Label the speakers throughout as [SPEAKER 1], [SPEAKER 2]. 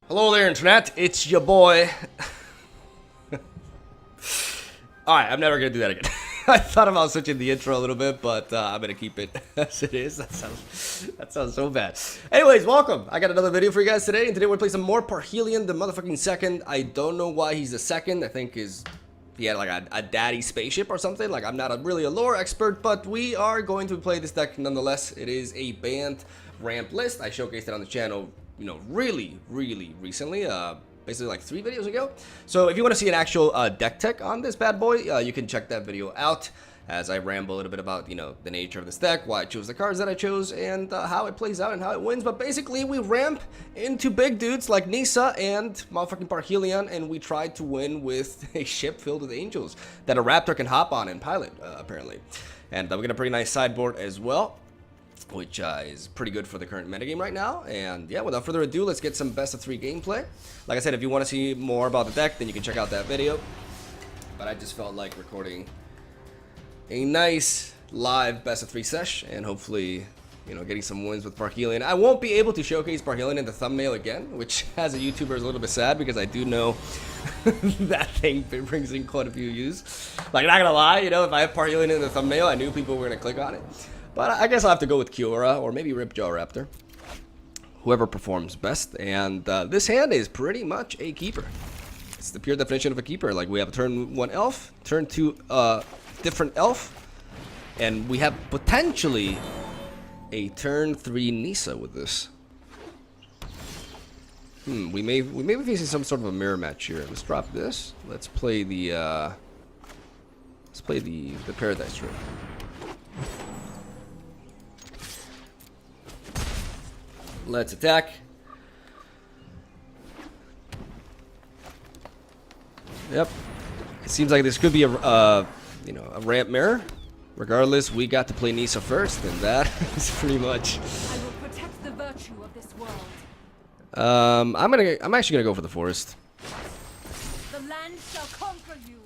[SPEAKER 1] Hello there, Internet. It's your boy. Alright, I'm never gonna do that again. I thought about switching the intro a little bit, but I'm gonna keep it as it is. That sounds so bad. Anyways, welcome. I got another video for you guys today, and today we're gonna play some more Parhelion, the motherfucking second. I don't know why he's the second. I think he had like a daddy spaceship or something. Like, I'm not really a lore expert, but we are going to play this deck nonetheless. It is a banned ramp list. I showcased it on the channel, you know, really recently. Basically like 3 videos ago. So if you want to see an actual deck tech on this bad boy, you can check that video out as I ramble a little bit about, you know, the nature of this deck, why I chose the cards that I chose, and how it plays out and how it wins. But basically, we ramp into big dudes like Nissa and motherfucking Parhelion, and we try to win with a ship filled with angels that a raptor can hop on and pilot, apparently. And we got a pretty nice sideboard as well, which is pretty good for the current metagame right now. And yeah, without further ado, let's get some best of 3 gameplay. Like I said, if you want to see more about the deck, then you can check out that video. But I just felt like recording a nice live best of 3 sesh, and hopefully, you know, getting some wins with Parhelion. I won't be able to showcase Parhelion in the thumbnail again, which as a YouTuber is a little bit sad, because I do know that thing brings in quite a few views. Like, not gonna lie, you know, if I have Parhelion in the thumbnail, I knew people were gonna click on it. But I guess I'll have to go with Kiora or maybe Ripjaw Raptor. Whoever performs best. And this hand is pretty much a keeper. It's the pure definition of a keeper. Like, we have a turn 1 elf, turn 2 different elf, and we have potentially a turn 3 Nissa with this. We may be facing some sort of a mirror match here. Let's drop this. Let's play the Paradise Ring. Let's attack. Yep. It seems like this could be a you know, a ramp mirror. Regardless, we got to play Nissa first, and that is pretty much.
[SPEAKER 2] I will protect the virtue of this world.
[SPEAKER 1] I'm actually gonna go for the forest.
[SPEAKER 2] The land shall conquer you.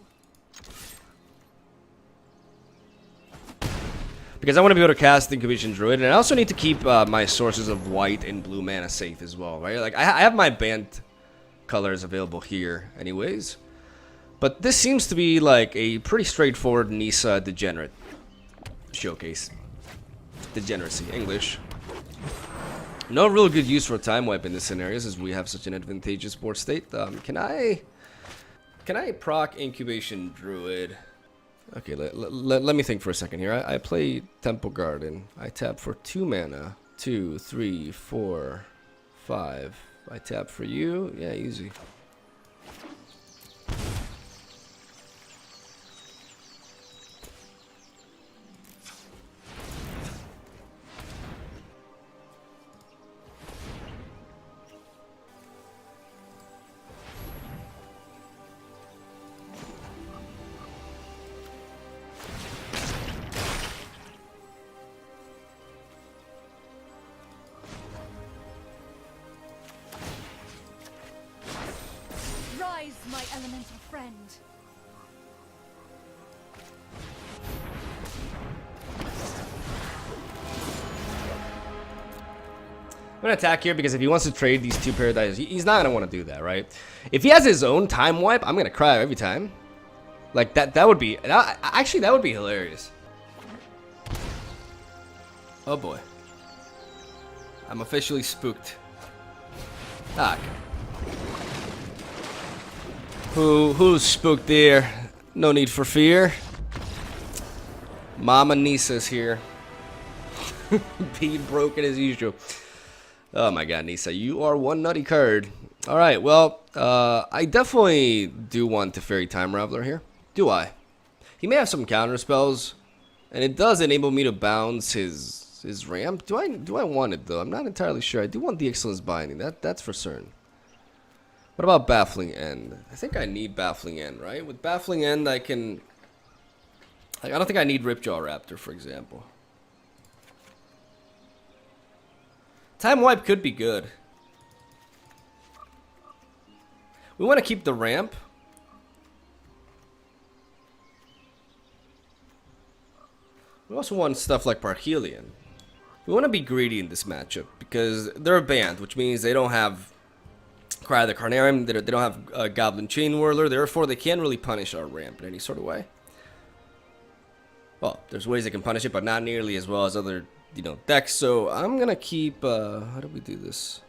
[SPEAKER 1] Because I want to be able to cast Incubation Druid, and I also need to keep my sources of white and blue mana safe as well, right? Like, I have my banned colors available here anyways. But this seems to be like a pretty straightforward Nissa Degenerate showcase. Degeneracy, English. No real good use for a time wipe in this scenario, since we have such an advantageous board state. Can I proc Incubation Druid? Okay, let me think for a second here. I play Temple Garden. I tap for 2 mana. 2, 3, 4, 5. I tap for you. Yeah, easy.
[SPEAKER 2] Rise, my elemental friend.
[SPEAKER 1] I'm gonna attack here because if he wants to trade these 2 Paradises, he's not gonna want to do that, right? If he has his own time wipe, I'm gonna cry every time. Like, that would be actually, that would be hilarious. Oh boy, I'm officially spooked. Ah, okay. Who's spooked there? No need for fear. Mama Nissa's here. Being broken as usual. Oh my god, Nissa, you are one nutty card. Alright, well, I definitely do want the Fairy Time Raveler here. Do I? He may have some counter spells, and it does enable me to bounce his ramp. Do I want it though? I'm not entirely sure. I do want the Excellence Binding. That's for certain. What about Baffling End? I think I need Baffling End, right? With Baffling End, I can... Like, I don't think I need Ripjaw Raptor, for example. Time Wipe could be good. We want to keep the ramp. We also want stuff like Parhelion. We want to be greedy in this matchup because they're a band, which means they don't have Cry the Carnarium. They don't have a Goblin Chain Whirler, therefore they can't really punish our ramp in any sort of way. Well, there's ways they can punish it, but not nearly as well as other, decks. So I'm gonna keep. How do we do this?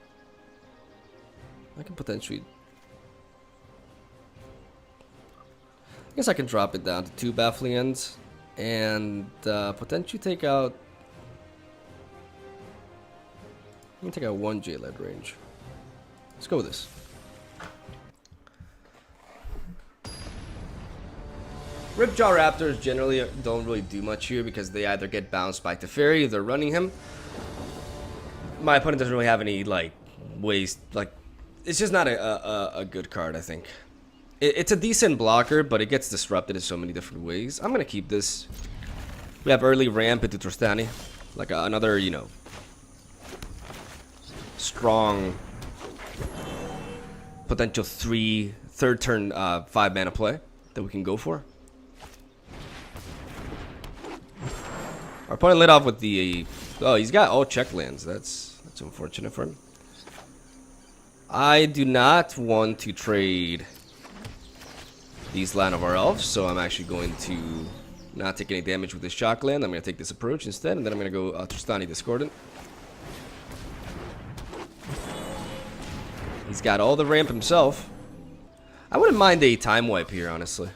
[SPEAKER 1] I can potentially. I guess I can drop it down to 2 Baffling Ends and potentially take out. I'm gonna take out 1 J-Led range. Let's go with this. Ripjaw Raptors generally don't really do much here because they either get bounced by Teferi if they're running him. My opponent doesn't really have any ways, it's just not a good card, I think. It's a decent blocker, but it gets disrupted in so many different ways. I'm gonna keep this. We have early ramp into Trostani, another, strong potential third turn 5 mana play that we can go for. Our opponent lit off with the he's got all check lands. That's unfortunate for him. I do not want to trade these Land of our Elves, so I'm actually going to not take any damage with this shock land. I'm going to take this approach instead, and then I'm going to go Trostani Discordant. He's got all the ramp himself. I wouldn't mind a time wipe here, honestly.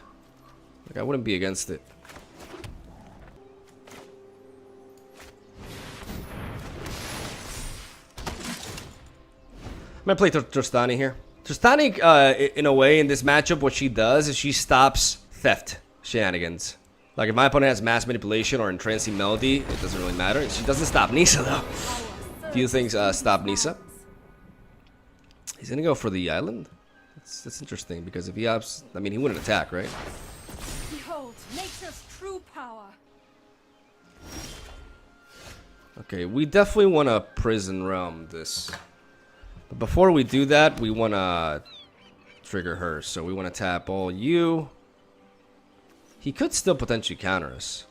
[SPEAKER 1] I wouldn't be against it. I'm gonna play Trostani here. Trostani, in a way, in this matchup, what she does is she stops theft shenanigans. If my opponent has Mass Manipulation or Entrancing Melody, it doesn't really matter. She doesn't stop Nisa, though. Few things stop Nisa. He's gonna go for the island. That's interesting because if he opts, he wouldn't attack, right?
[SPEAKER 2] Behold, nature's true power.
[SPEAKER 1] Okay, we definitely want to Prison Realm this. But before we do that, we want to trigger her. So we want to tap all you. He could still potentially counter us.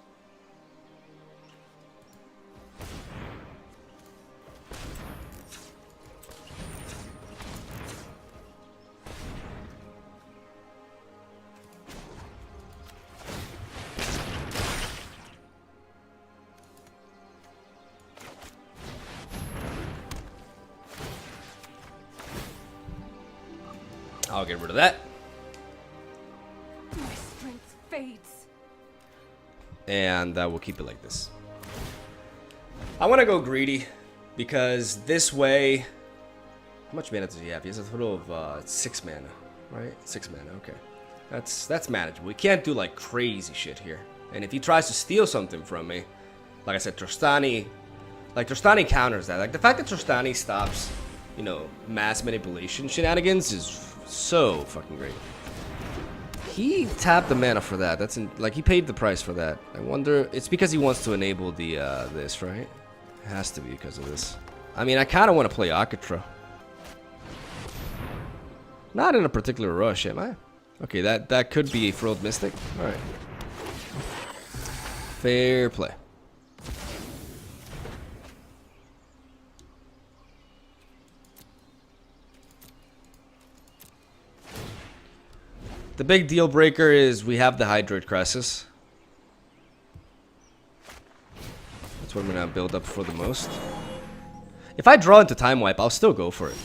[SPEAKER 1] I'll get rid of that.
[SPEAKER 2] My strength fades.
[SPEAKER 1] And we'll keep it like this. I want to go greedy because this way. How much mana does he have? He has a total of 6 mana, right? 6 mana. Okay, that's manageable. We can't do crazy shit here. And if he tries to steal something from me, like I said, Trostani counters that. The fact that Trostani stops, mass manipulation shenanigans is so fucking great. He tapped the mana for that. That's he paid the price for that. I wonder. It's because he wants to enable the this, right? It has to be because of this. I kind of want to play Akatra. Not in a particular rush, am I? Okay, that could be a Frilled Mystic. All right. Fair play. The big deal breaker is we have the Hydroid Cressus. That's what I'm going to build up for the most. If I draw into Time Wipe, I'll still go for it.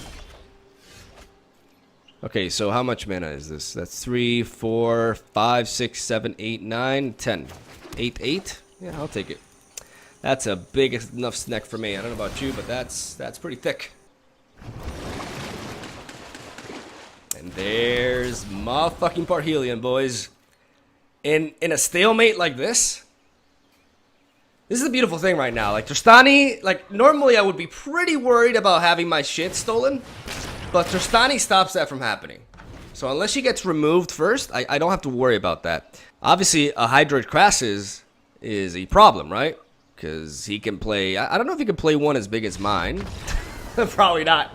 [SPEAKER 1] Okay, so how much mana is this? That's 3, 4, 5, 6, 7, 8, 9, 10. 8, 8? Yeah, I'll take it. That's a big enough snack for me. I don't know about you, but that's pretty thick. And there's motherfucking Parhelion, boys. In a stalemate like this is the beautiful thing right now. Trostani, normally I would be pretty worried about having my shit stolen, but Trostani stops that from happening. So unless she gets removed first, I don't have to worry about that. Obviously, a Hydroid Crassus is a problem, right? Because he can play. I don't know if he can play one as big as mine. Probably not.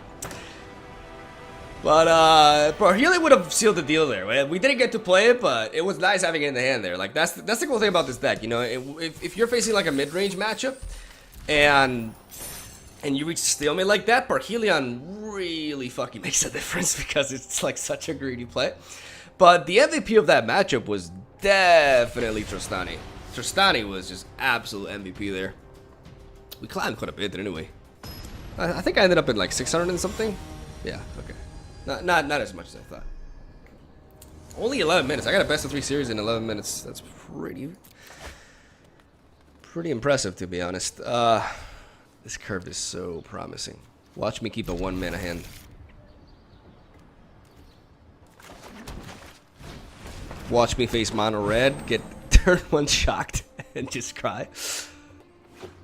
[SPEAKER 1] But Parhelion would have sealed the deal there. We didn't get to play it, but it was nice having it in the hand there. That's the cool thing about this deck. If you're facing a mid-range matchup, and and you reach stalemate like that, Parhelion really fucking makes a difference because it's like such a greedy play. But the MVP of that matchup was definitely Trostani. Trostani was just absolute MVP there. We climbed quite a bit, didn't we? I think I ended up in like 600 and something. Yeah, okay. Not as much as I thought. Only 11 minutes. I got a best of 3 series in 11 minutes. That's pretty impressive, to be honest. This curve is so promising. Watch me keep a 1 mana hand. Watch me face mono red, get turn 1 shocked, and just cry.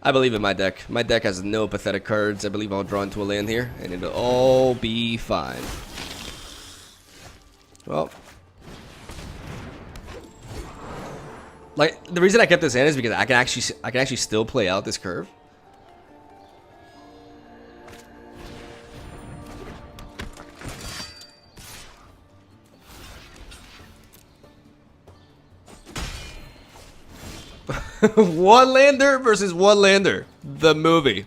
[SPEAKER 1] I believe in my deck. My deck has no pathetic cards. I believe I'll draw into a land here, and it'll all be fine. Well, like the reason I kept this hand is because I can actually still play out this curve. One lander versus one lander. The movie.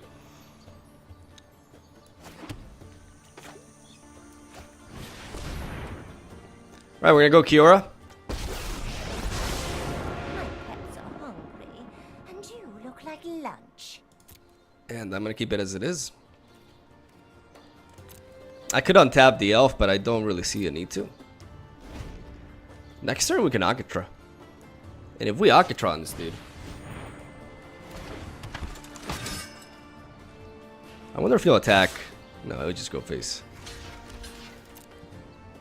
[SPEAKER 1] Right, we're gonna go Kiora.
[SPEAKER 3] My pets are hungry, and you look like lunch.
[SPEAKER 1] And I'm gonna keep it as it is. I could untap the elf, but I don't really see a need to. Next turn we can Akatra. And if we Akatra on this dude, I wonder if he'll attack. No, he'll just go face.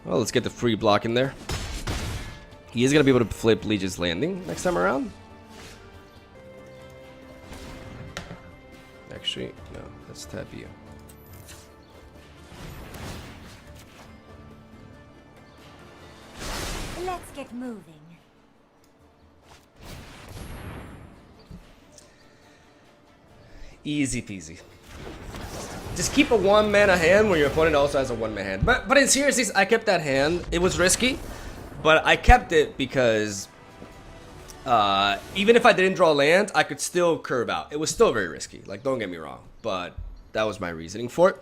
[SPEAKER 1] Well, let's get the free block in there. He is going to be able to flip Legious Landing next time around. Actually, no, let's tap you.
[SPEAKER 3] Let's get moving.
[SPEAKER 1] Easy peasy. Just keep a 1 mana hand when your opponent also has a 1 mana hand. But in seriousness, I kept that hand. It was risky, but I kept it because even if I didn't draw land, I could still curve out. It was still very risky. Like, don't get me wrong, but that was my reasoning for it.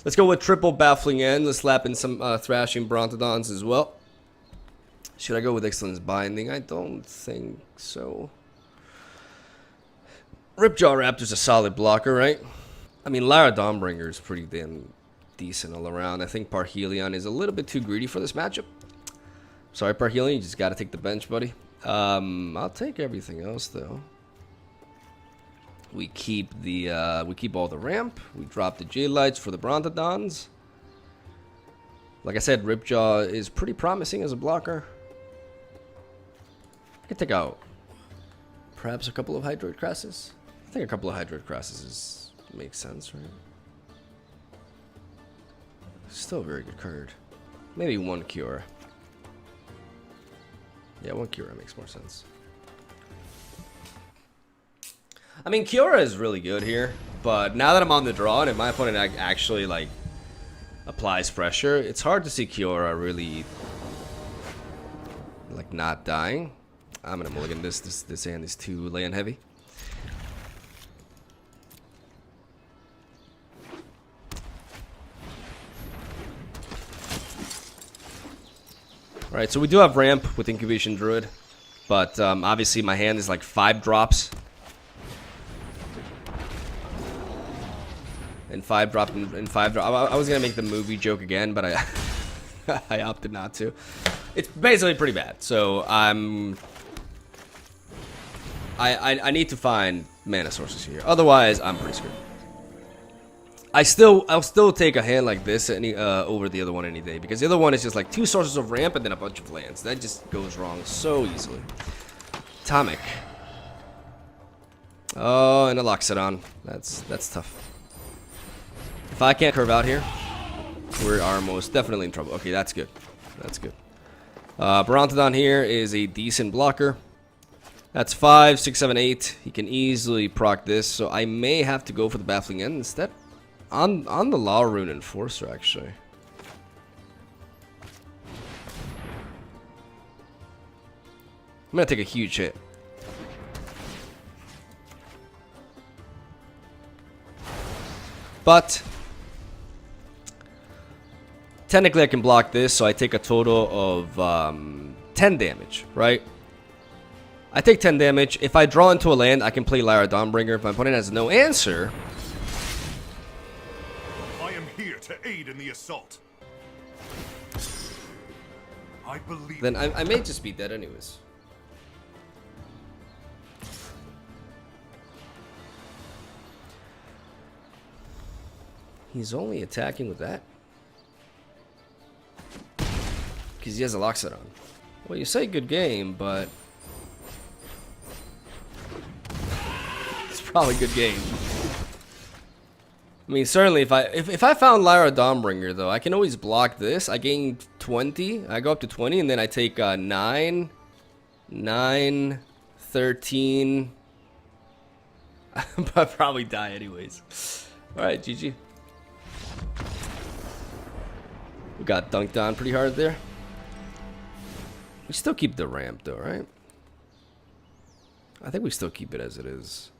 [SPEAKER 1] Let's go with triple Baffling End. Let's slap in some Thrashing Brontodons as well. Should I go with Excellence Binding? I don't think so. Ripjaw Raptor's a solid blocker, right? I mean, Lara Dawnbringer is pretty damn decent all around. I think Parhelion is a little bit too greedy for this matchup. Sorry, Parhelion, you just got to take the bench, buddy. I'll take everything else though. We keep all the ramp. We drop the Jade Lights for the Brontodons. Like I said, Ripjaw is pretty promising as a blocker. I could take out perhaps a couple of Hydroid Crassus. I think a couple of Hydroid Crassus makes sense, right? Still a very good card. Maybe 1 Kiora. Yeah, 1 Kiora makes more sense. I mean, Kiora is really good here, but now that I'm on the draw and if my opponent actually like applies pressure, it's hard to see Kiora really like not dying. I'm gonna mulligan this. This hand is too land heavy. Alright, so we do have ramp with Incubation Druid, but obviously my hand is like 5 drops. And 5 drop and 5 drop. I was gonna make the movie joke again, but I I opted not to. It's basically pretty bad. So I need to find mana sources here. Otherwise, I'm pretty screwed. I'll still take a hand like this over the other one any day, because the other one is just like 2 sources of ramp and then a bunch of lands. That just goes wrong so easily. Atomic. Oh, and a Loxodon. That's tough. If I can't curve out here, we are most definitely in trouble. Okay, that's good. That's good. Brontodon here is a decent blocker. That's 5, 6, 7, 8. He can easily proc this, so I may have to go for the Baffling End instead. On the Law Rune Enforcer, actually. I'm gonna take a huge hit. But technically I can block this, so I take a total of 10 damage, right? I take 10 damage. If I draw into a land, I can play Lyra Dawnbringer. If my opponent has no answer,
[SPEAKER 4] I am here to aid in the assault. I believe.
[SPEAKER 1] then I may just be dead anyways. He's only attacking with that because he has a lock set on. Well, you say good game, but it's probably good game. I mean, certainly if I found Lyra Dawnbringer though, I can always block this. I gain 20. I go up to 20, and then I take 9, 13. But I'll probably die anyways. All right, GG. We got dunked on pretty hard there. We still keep the ramp though, right? I think we still keep it as it is.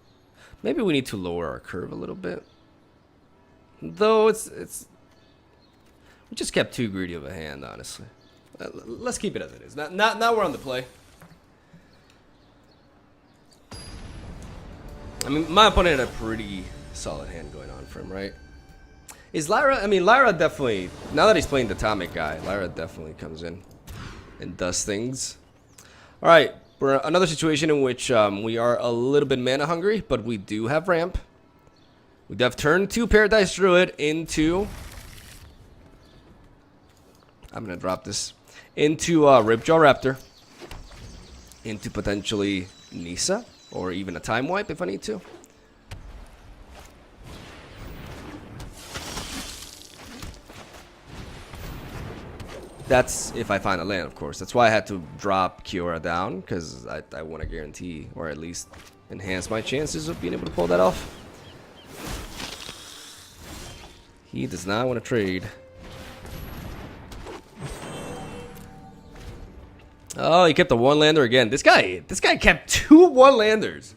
[SPEAKER 1] Maybe we need to lower our curve a little bit. Though it's we just kept too greedy of a hand, honestly. Let's keep it as it is. Now we're on the play. I mean, my opponent had a pretty solid hand going on for him, right? Is Lyra? I mean, Lyra definitely. Now that he's playing the Atomic guy, Lyra definitely comes in and does things. All right, we're another situation in which we are a little bit mana hungry, but we do have ramp. We have turned 2 Paradise Druid into. I'm gonna drop this into Ripjaw Raptor, into potentially Nisa, or even a Time Wipe if I need to. That's if I find a land, of course. That's why I had to drop Kiora down, because I want to guarantee, or at least enhance my chances of being able to pull that off. He does not want to trade. Oh, he kept the 1-lander again. This guy kept 2 1-landers.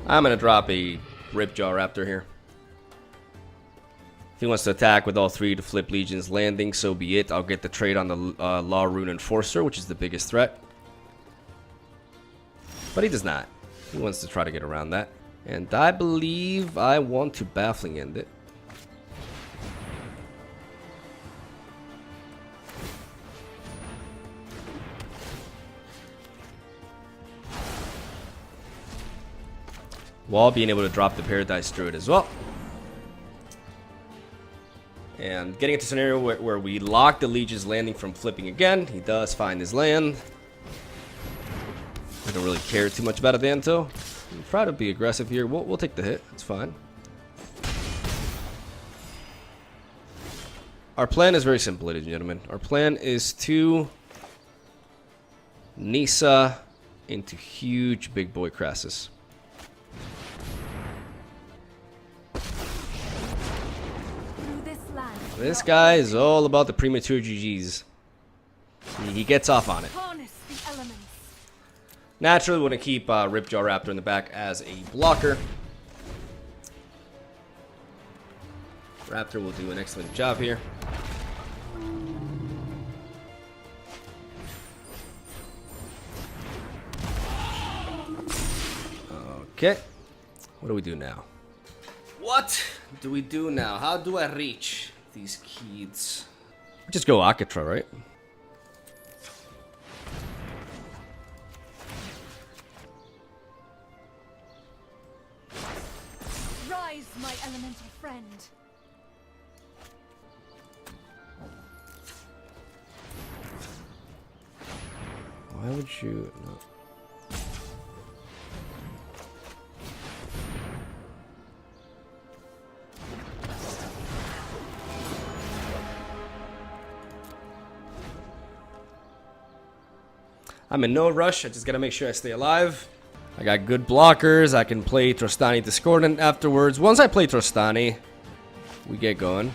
[SPEAKER 1] I'm gonna drop a Ripjaw Raptor here. If he wants to attack with all 3 to flip Legion's landing, so be it. I'll get the trade on the Law Rune Enforcer, which is the biggest threat. But he does not. He wants to try to get around that. And I believe I want to Baffling End it. While being able to drop the Paradise Druid as well. And getting into a scenario where we lock the Legion's landing from flipping again. He does find his land. I don't really care too much about Avanto. We'll try to be aggressive here. We'll take the hit. It's fine. Our plan is very simple, ladies and gentlemen. Our plan is to Nisa into huge big boy Crassus. This guy is all about the premature GGs. He gets off on it.
[SPEAKER 2] Harness the elements.
[SPEAKER 1] Naturally, we want to keep Ripjaw Raptor in the back as a blocker. Raptor will do an excellent job here. Okay. What do we do now? What do we do now? How do I reach these kids? Just go Akatra, right?
[SPEAKER 2] Rise, my elemental friend.
[SPEAKER 1] Why would you not? I'm in no rush. I just gotta make sure I stay alive. I got good blockers. I can play Trostani Discordant afterwards. Once I play Trostani, we get going.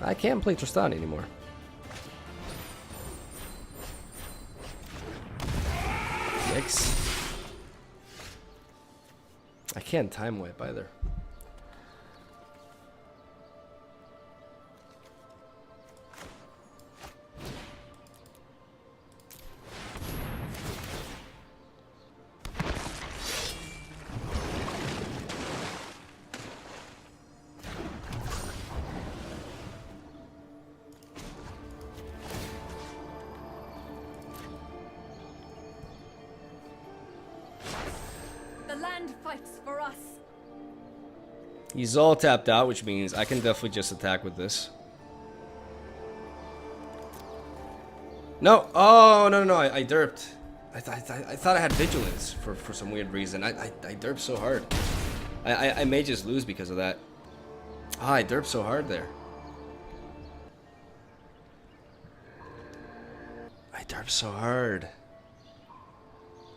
[SPEAKER 1] I can't play Trostani anymore. Yikes. I can't time wipe either.
[SPEAKER 2] The land fights for us.
[SPEAKER 1] He's all tapped out, which means I can definitely just attack with this. No! Oh, no, I derped. I thought I had vigilance for some weird reason. I derped so hard. I may just lose because of that. Ah, I derped so hard there. I derped so hard.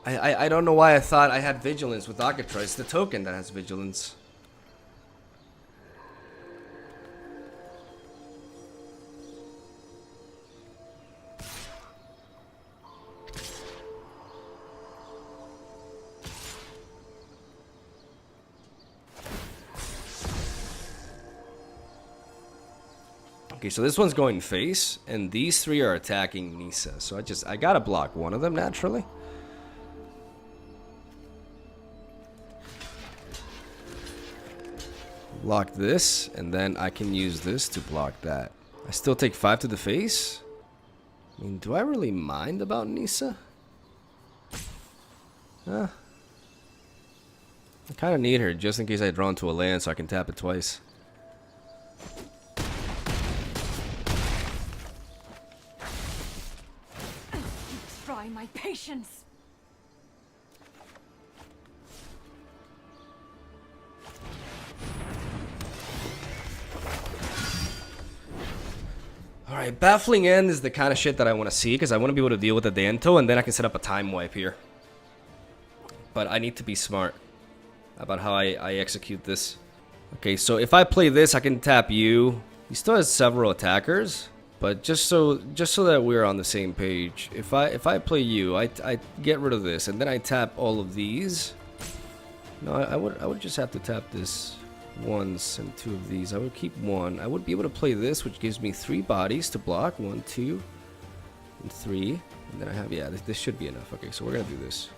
[SPEAKER 1] I don't know why I thought I had vigilance with Akatra. It's the token that has vigilance. Okay, so this one's going face, and these three are attacking Nisa. So I gotta block one of them naturally. Block this, and then I can use this to block that. I still take 5 to the face. I mean, do I really mind about Nisa? I kind of need her just in case I draw into a land so I can tap it twice.
[SPEAKER 2] Try my patience.
[SPEAKER 1] Alright, baffling end is the kind of shit that I want to see because I want to be able to deal with the Danto and then I can set up a time wipe here. But I need to be smart about how I execute this. Okay, so if I play this, I can tap you. He still has several attackers, but just so that we're on the same page, if I play you, I get rid of this and then I tap all of these. No, I would just have to tap this once and 2 of these. I would keep 1. I would be able to play this, which gives me 3 bodies to block. 1, 2, and 3. And then I have, yeah, this should be enough. Okay, so we're gonna do this.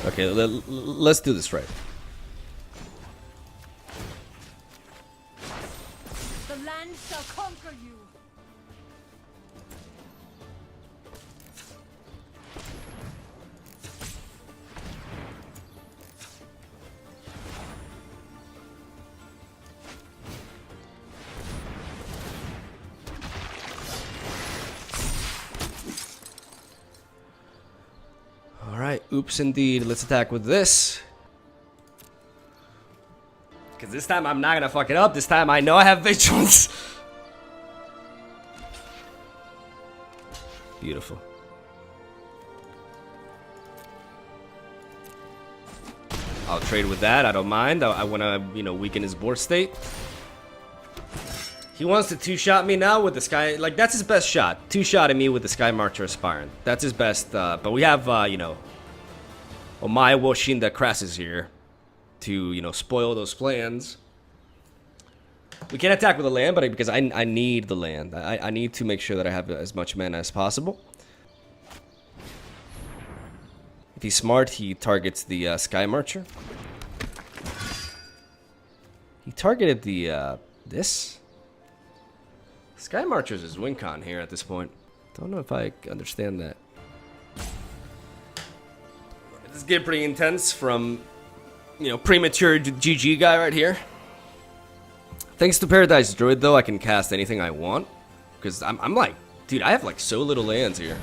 [SPEAKER 1] Okay, let's do this right.
[SPEAKER 2] The land shall conquer you.
[SPEAKER 1] Alright, oops indeed. Let's attack with this. Because this time I'm not going to fuck it up. This time I know I have vigilance. Beautiful. I'll trade with that. I don't mind. I want to, you know, weaken his board state. He wants to 2-shot me now with the Sky. Like, that's his best shot. 2-shotting me with the Sky Marcher Aspirant. That's his best. But we have, you know, Omai Woshinda Crassus here to, you know, spoil those plans. We can't attack with the land, but because I need the land. I need to make sure that I have as much mana as possible. If he's smart, he targets the Sky Marcher. He targeted the, this? Sky Marcher's his win con here at this point. Don't know if I understand that. This is getting pretty intense from, you know, premature GG guy right here. Thanks to Paradise Druid, though, I can cast anything I want. Because I'm like, dude, I have like so little lands here.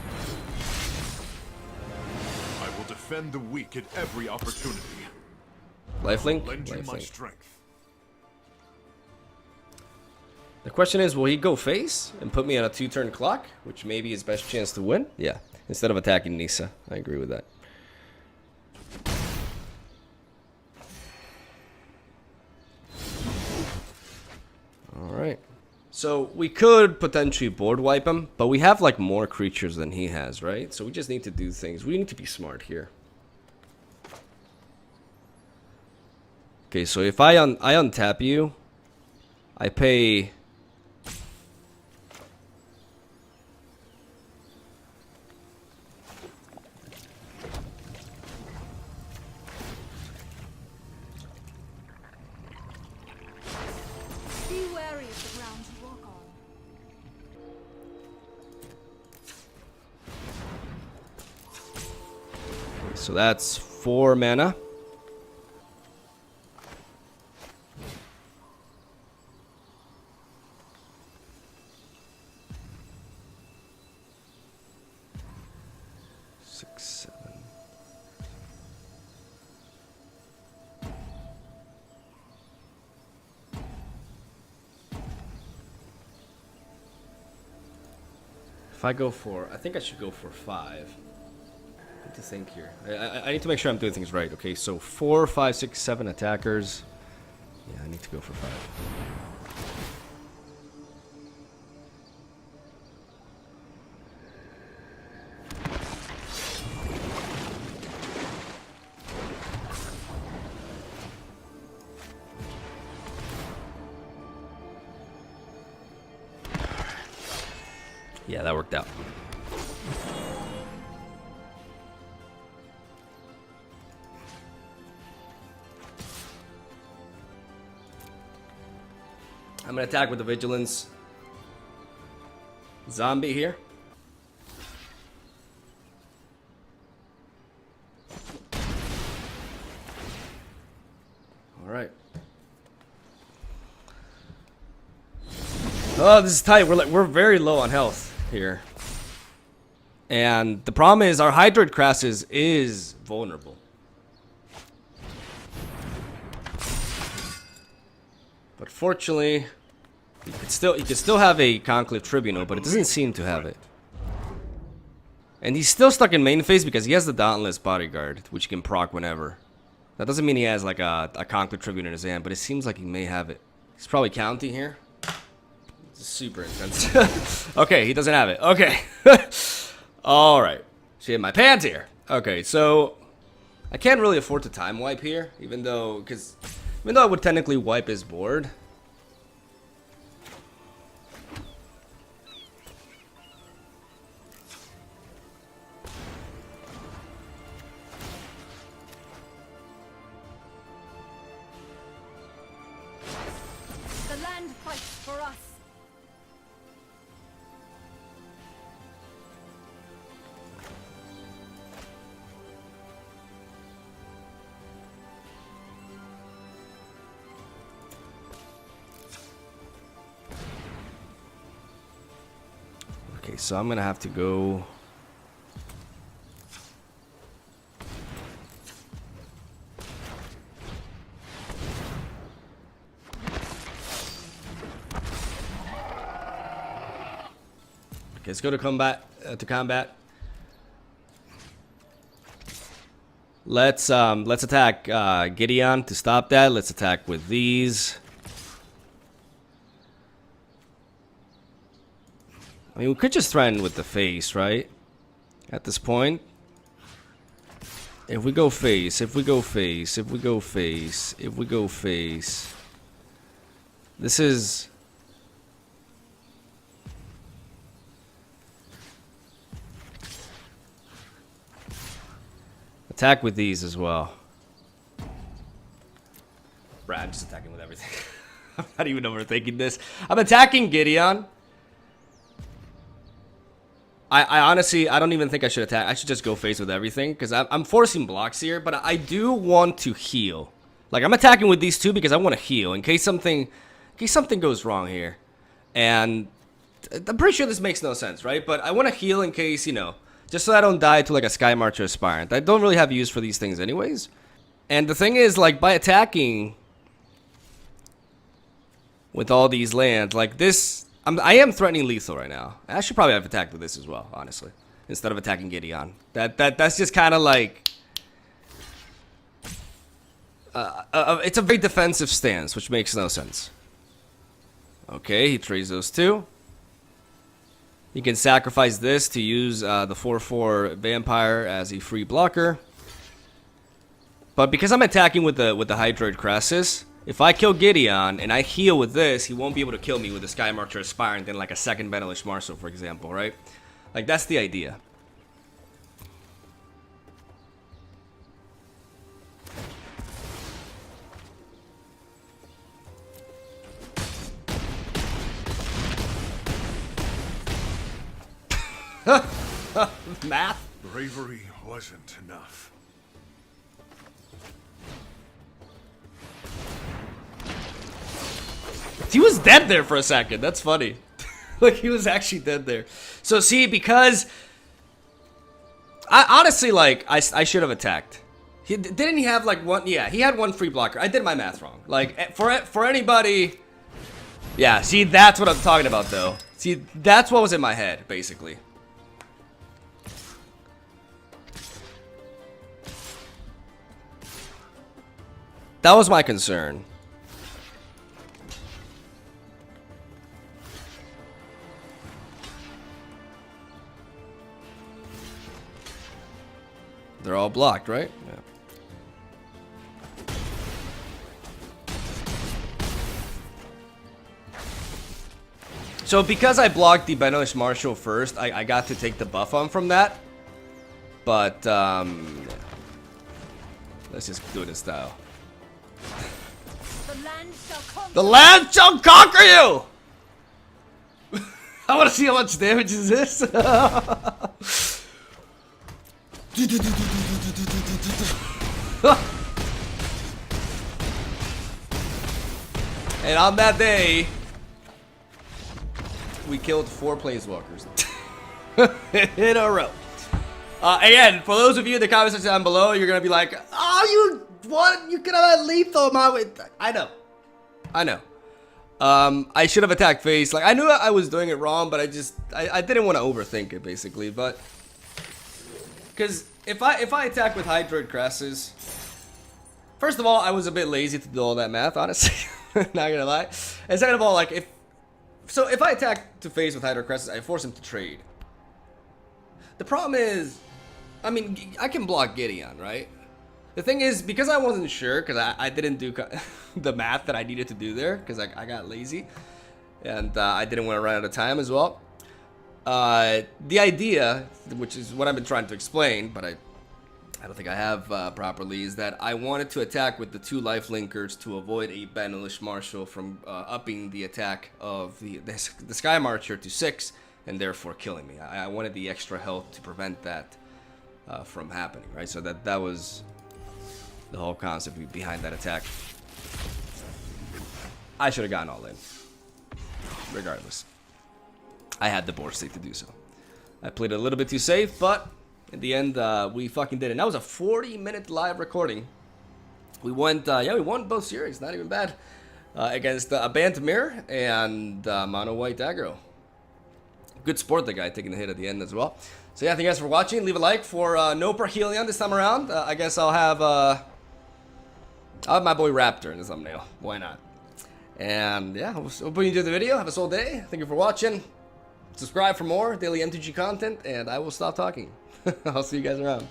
[SPEAKER 4] I will defend the weak at every opportunity.
[SPEAKER 1] Lifelink?
[SPEAKER 4] Lend you my
[SPEAKER 1] Lifelink.
[SPEAKER 4] strength.
[SPEAKER 1] The question is, will he go face and put me on a 2-turn clock? Which may be his best chance to win? Yeah, instead of attacking Nisa. I agree with that. Alright. So, we could potentially board wipe him, but we have like more creatures than he has, right? So we just need to do things. We need to be smart here. Okay, so if I untap you, I pay...
[SPEAKER 2] Be wary of the ground you walk on.
[SPEAKER 1] So that's 4 mana. If I go for, I think I should go for 5. I need to think here. I need to make sure I'm doing things right. Okay, so 4, 5, 6, 7 attackers. Yeah, I need to go for 5. Yeah, that worked out. I'm gonna attack with the Vigilance Zombie here. Alright. Oh, this is tight. We're very low on health here. And the problem is our Hydroid Crassus is vulnerable. But fortunately, he could still have a Conclave Tribunal, but it doesn't seem to have it. And he's still stuck in main phase because he has the Dauntless Bodyguard, which he can proc whenever. That doesn't mean he has like a Conclave Tribunal in his hand, but it seems like he may have it. He's probably counting here. It's super intense. Okay, he doesn't have it. Okay. Alright. Shit, my pants here. Okay, so I can't really afford to time wipe here, even though I would technically wipe his board.
[SPEAKER 2] The land fights for us.
[SPEAKER 1] Okay, so I'm gonna have to go. Okay, let's go to combat. Let's attack Gideon to stop that. Let's attack with these. I mean, we could just threaten with the face, right? At this point. If we go face, if we go face, if we go face, if we go face. This is... Attack with these as well. Bruh, I'm just attacking with everything. I'm not even overthinking this. I'm attacking Gideon. I honestly, I don't even think I should attack. I should just go face with everything because I'm forcing blocks here, but I do want to heal. Like, I'm attacking with these two because I want to heal in case case something goes wrong here. And I'm pretty sure this makes no sense, right? But I want to heal in case, you know, just so I don't die to like a Sky Marcher Aspirant. I don't really have use for these things anyways. And the thing is, like, by attacking with all these lands, like this, I am threatening lethal right now. I should probably have attacked with this as well, honestly, instead of attacking Gideon. That's just kind of like, it's a very defensive stance, which makes no sense. Okay, he trades those two. You can sacrifice this to use the 4/4 Vampire as a free blocker. But because I'm attacking with the Hydroid Crassus, if I kill Gideon and I heal with this, he won't be able to kill me with the Sky Marcher Aspirant in like a second Benelish Marshal, for example, right? Like, that's the idea. Math?
[SPEAKER 4] Bravery wasn't enough.
[SPEAKER 1] He was dead there for a second. That's funny. Like, he was actually dead there. So, see, because I honestly, like, I should have attacked. Didn't he have like one? Yeah, he had one free blocker. I did my math wrong. Like, for anybody. Yeah, see, that's what I'm talking about, though. See, that's what was in my head, basically. That was my concern. They're all blocked, right? Yeah. So because I blocked the Benelish Marshal first, I got to take the buff on from that. But, let's just do it in style.
[SPEAKER 2] The land shall conquer.
[SPEAKER 1] The land shall conquer you! I want to see how much damage is this. And on that day, we killed 4 Planeswalkers in a row. Again, for those of you in the comment section down below, you're gonna be like, "Oh, you could have had lethal my way." I know. I should have attacked face. Like, I knew I was doing it wrong, but I didn't want to overthink it, basically. But because if I attack with Hydroid Crassus, first of all, I was a bit lazy to do all that math, honestly. Not gonna lie. And second of all, like, if I attack to face with Hydroid Crassus, I force him to trade. The problem is, I mean, I can block Gideon, right? The thing is, because I wasn't sure, because I didn't do the math that I needed to do there, because I got lazy, and I didn't want to run out of time as well. The idea, which is what I've been trying to explain, but I don't think I have properly, is that I wanted to attack with the 2 life linkers to avoid a Benelish Marshal from upping the attack of the Sky Marcher to 6, and therefore killing me. I wanted the extra health to prevent that from happening, right? So that was the whole concept behind that attack. I should have gotten all in. Regardless, I had the board state to do so. I played a little bit too safe, but in the end, we fucking did it. And that was a 40-minute live recording. We went, yeah, we won both series. Not even bad. Against Bantamir and Mono White Aggro. Good sport, the guy taking the hit at the end as well. So yeah, thank you guys for watching. Leave a like for no Perhelion this time around. I guess I'll have my boy Raptor in the thumbnail. Why not? And yeah, hope you enjoyed the video. Have a soul day. Thank you for watching. Subscribe for more daily MTG content, and I will stop talking. I'll see you guys around.